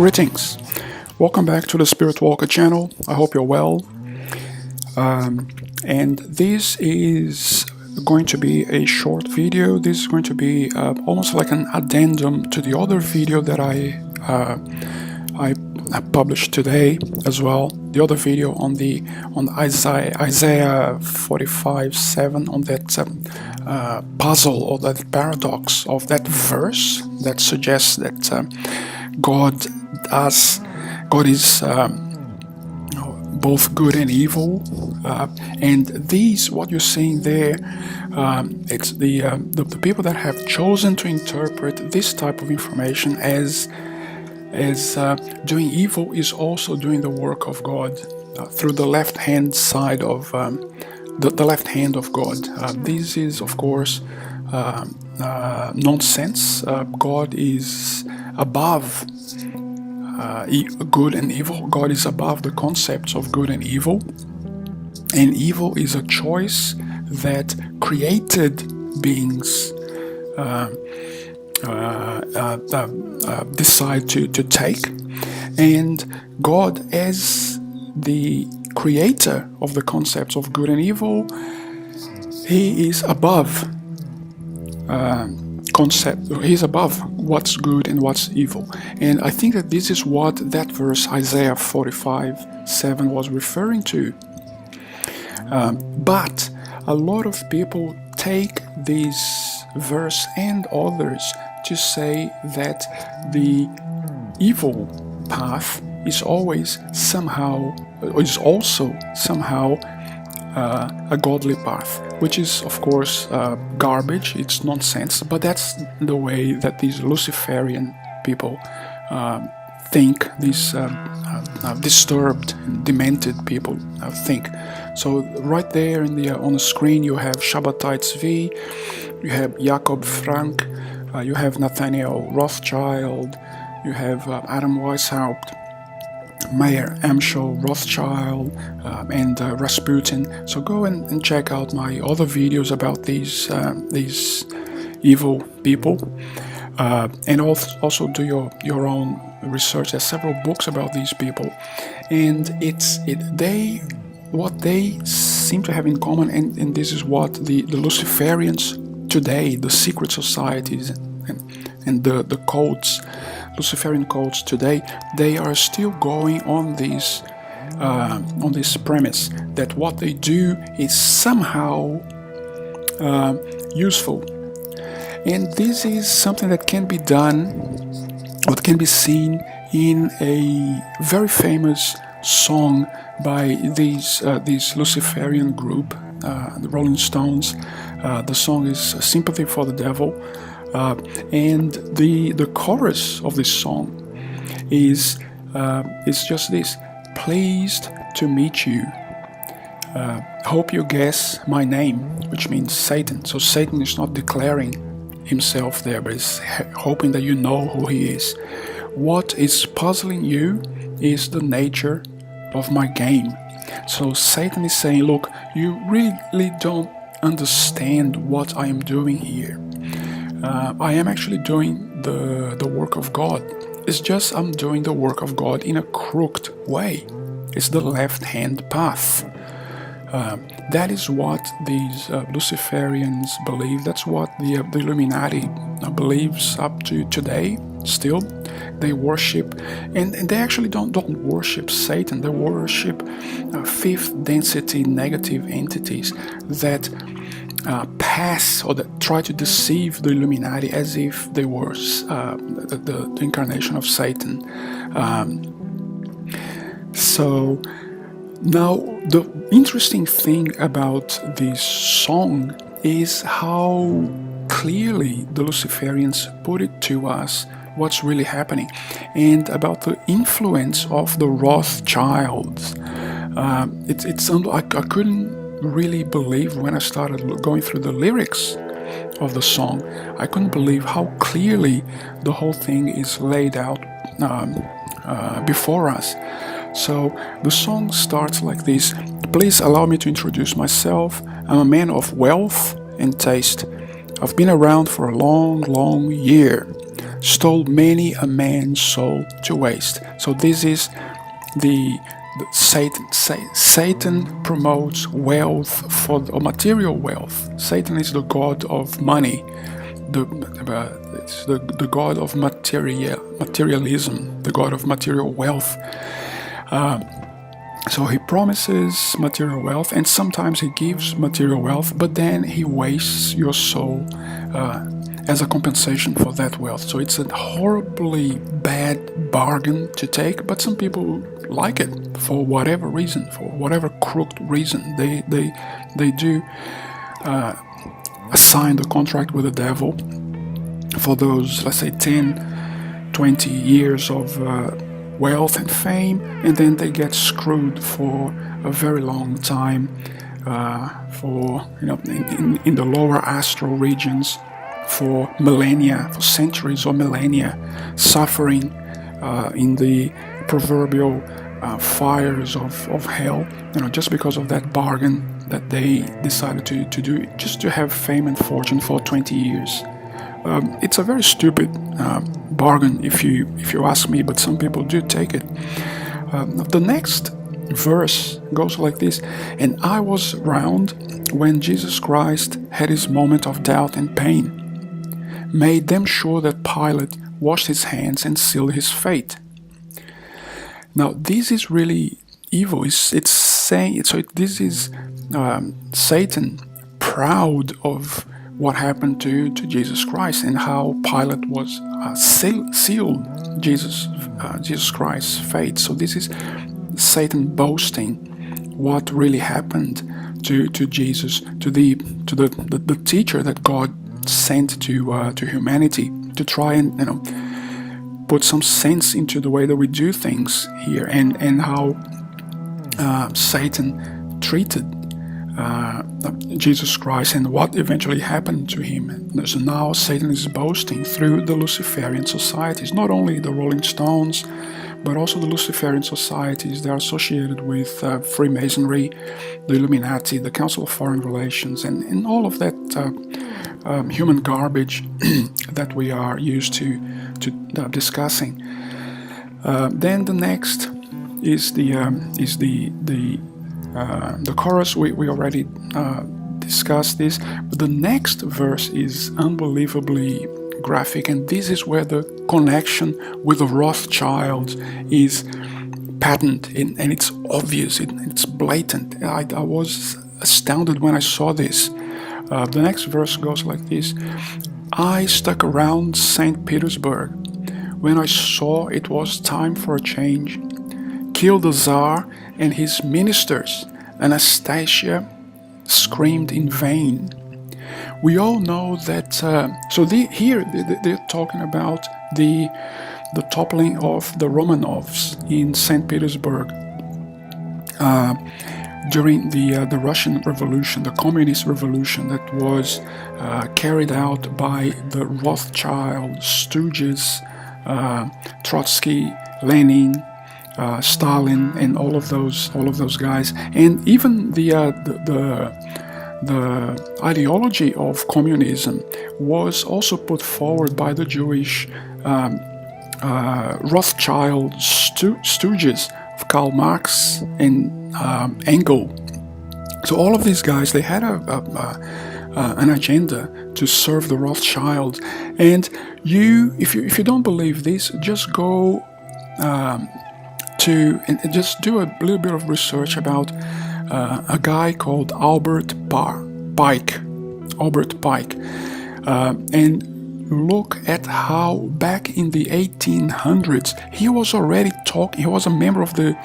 Greetings. Welcome back to the Spirit Walker channel. I hope you're well. And this is going to be a short video. This is going to be almost like an addendum to the other video that I published today as well. The other video on Isaiah 45:7, on that puzzle or that paradox of that verse that suggests that God is both good and evil, and what you're seeing there, it's the people that have chosen to interpret this type of information as doing evil is also doing the work of God through the left hand side of the left hand of God. This is, of course, nonsense. God is above good and evil. God is above the concepts of good and evil is a choice that created beings decide to take, and God, as the creator of the concepts of good and evil, he is above he's above what's good and what's evil. And I think that this is what that verse Isaiah 45:7 was referring to. But a lot of people take this verse and others to say that the evil path is also somehow a godly path, which is, of course, garbage. It's nonsense, but that's the way that these Luciferian people think. These disturbed and demented people think. So right there on the screen you have Shabbatai Tzvi, you have Jacob Frank, you have Nathaniel Rothschild, you have Adam Weishaupt, Mayer Amschel Rothschild, and Rasputin. So go and check out my other videos about these evil people, and also do your own research. There's several books about these people, and what they seem to have in common, and this is what the Luciferians today, the secret societies and the cults, Luciferian cults today, they are still going on this premise that what they do is somehow useful. And this is something that can be done, or can be seen in a very famous song by this Luciferian group, the Rolling Stones. The song is "Sympathy for the Devil." And the chorus of this song is just this: pleased to meet you, hope you guess my name, which means Satan. So Satan is not declaring himself there, but is hoping that you know who he is. What is puzzling you is the nature of my game. So Satan is saying, look, you really don't understand what I am doing here. I am actually doing the work of God. It's just I'm doing the work of God in a crooked way. It's the left-hand path. That is what these Luciferians believe. That's what the Illuminati believes up to today. Still, they worship, and they actually don't worship Satan. They worship fifth density negative entities that pass, or that try to deceive the Illuminati as if they were the incarnation of Satan. So now the interesting thing about this song is how clearly the Luciferians put it to us what's really happening, and about the influence of the Rothschilds. I couldn't really believe when I started going through the lyrics of the song. I couldn't believe how clearly the whole thing is laid out before us. So the song starts like this: please allow me to introduce myself. I'm a man of wealth and taste. I've been around for a long year. stole many a man's soul to waste. So this is the Satan promotes wealth or material wealth. Satan is the god of money, it's the god of materialism, the god of material wealth. So he promises material wealth, and sometimes he gives material wealth, but then he wastes your soul as a compensation for that wealth. So it's a horribly bad bargain to take, but some people like it for whatever reason, for whatever crooked reason. They do sign the contract with the devil for those, let's say, 10, 20 years of wealth and fame, and then they get screwed for a very long time, for in the lower astral regions, for millennia, for centuries or millennia, suffering in the proverbial fires of hell, just because of that bargain that they decided to do, just to have fame and fortune for 20 years. It's a very stupid bargain, if you ask me, but some people do take it. The next verse goes like this: "And I was around when Jesus Christ had his moment of doubt and pain, made them sure that Pilate washed his hands and sealed his fate." Now, this is really evil. It's saying so. This is Satan proud of what happened to Jesus Christ and how Pilate was sealed Jesus Christ's fate. So this is Satan boasting what really happened to Jesus, to the teacher that God sent to humanity to try and put some sense into the way that we do things here, and how Satan treated Jesus Christ and what eventually happened to him. So now Satan is boasting through the Luciferian societies, not only the Rolling Stones, but also the Luciferian societies. They are associated with Freemasonry, the Illuminati, the Council of Foreign Relations, and all of that human garbage that we are used to discussing. Then the next is the chorus. We already discussed this, but the next verse is unbelievably graphic, and this is where the connection with the Rothschilds is patent, and it's obvious, it's blatant. I was astounded when I saw this. The next verse goes like this: "I stuck around St. Petersburg when I saw it was time for a change. Killed the Tsar and his ministers. Anastasia screamed in vain." We all know that. Here they're talking about the toppling of the Romanovs in St. Petersburg during the Russian Revolution, the Communist Revolution that was carried out by the Rothschild stooges, Trotsky, Lenin, Stalin, and all of those guys, and even the ideology of communism was also put forward by the Jewish Rothschild stooges of Karl Marx and Engels. So all of these guys, they had an agenda to serve the Rothschilds. And if you don't believe this, just go and just do a little bit of research about a guy called Albert Pike, and look at how back in the 1800s he was already talking. He was a member of the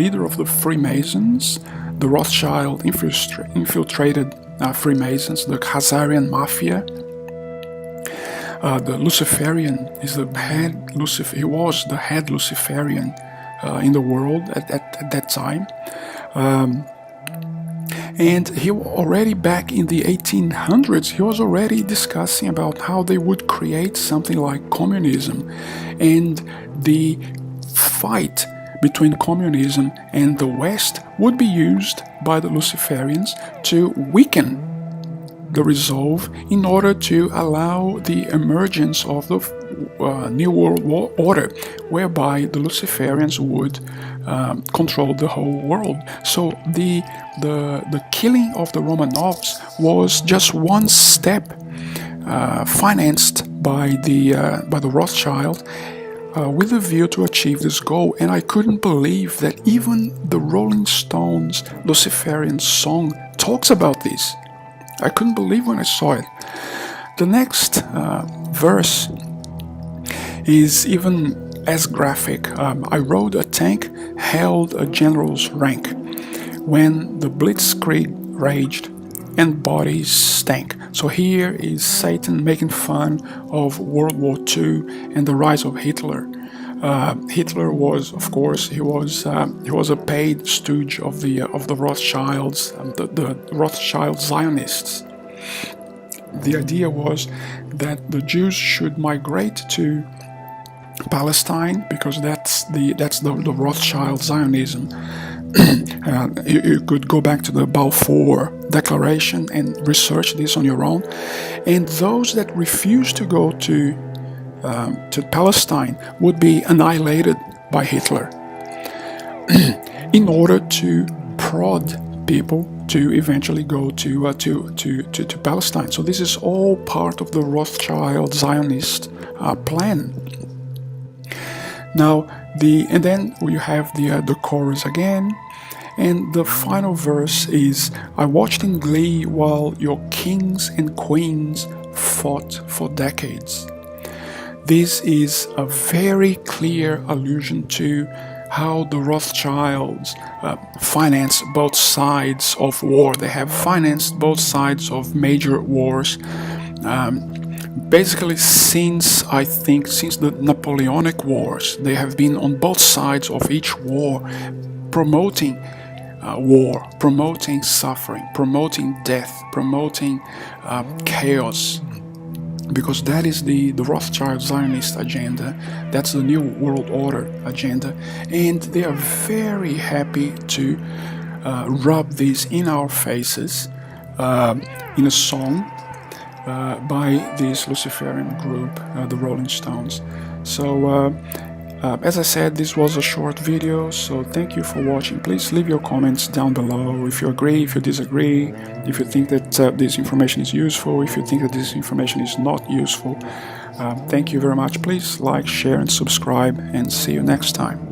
leader of the Freemasons, the Rothschild infiltrated Freemasons, the Khazarian Mafia. The Luciferian is the head He was the head Luciferian in the world at that time. And he already back in the 1800s, he was already discussing about how they would create something like communism, and the fight between communism and the West would be used by the Luciferians to weaken the resolve in order to allow the emergence of the New World Order, whereby the Luciferians would control the whole world. So the killing of the Romanovs was just one step financed by the Rothschild with a view to achieve this goal. And I couldn't believe that even the Rolling Stones Luciferian song talks about this. I couldn't believe when I saw it. The next verse is even as graphic. I rode a tank, held a general's rank, when the blitzkrieg raged and bodies stank. So here is Satan making fun of World War II and the rise of Hitler. Hitler was, of course, he was a paid stooge of the Rothschilds, the Rothschild Zionists. The idea was that the Jews should migrate to Palestine because that's the Rothschild Zionism. You could go back to the Balfour Declaration and research this on your own. And those that refused to go to Palestine would be annihilated by Hitler in order to prod people to eventually go to Palestine. So this is all part of the Rothschild Zionist plan. Now, and then you have the chorus again, and the final verse is, I watched in glee while your kings and queens fought for decades. This is a very clear allusion to how the Rothschilds finance both sides of war. They have financed both sides of major wars. Basically, since the Napoleonic Wars, they have been on both sides of each war, promoting war, promoting suffering, promoting death, promoting chaos, because that is the Rothschild Zionist agenda. That's the New World Order agenda, and they are very happy to rub this in our faces in a song by this Luciferian group, the Rolling Stones. So as I said, this was a short video, so thank you for watching. Please leave your comments down below if you agree, if you disagree, if you think that this information is useful, if you think that this information is not useful. Thank you very much. Please like, share and subscribe, and see you next time.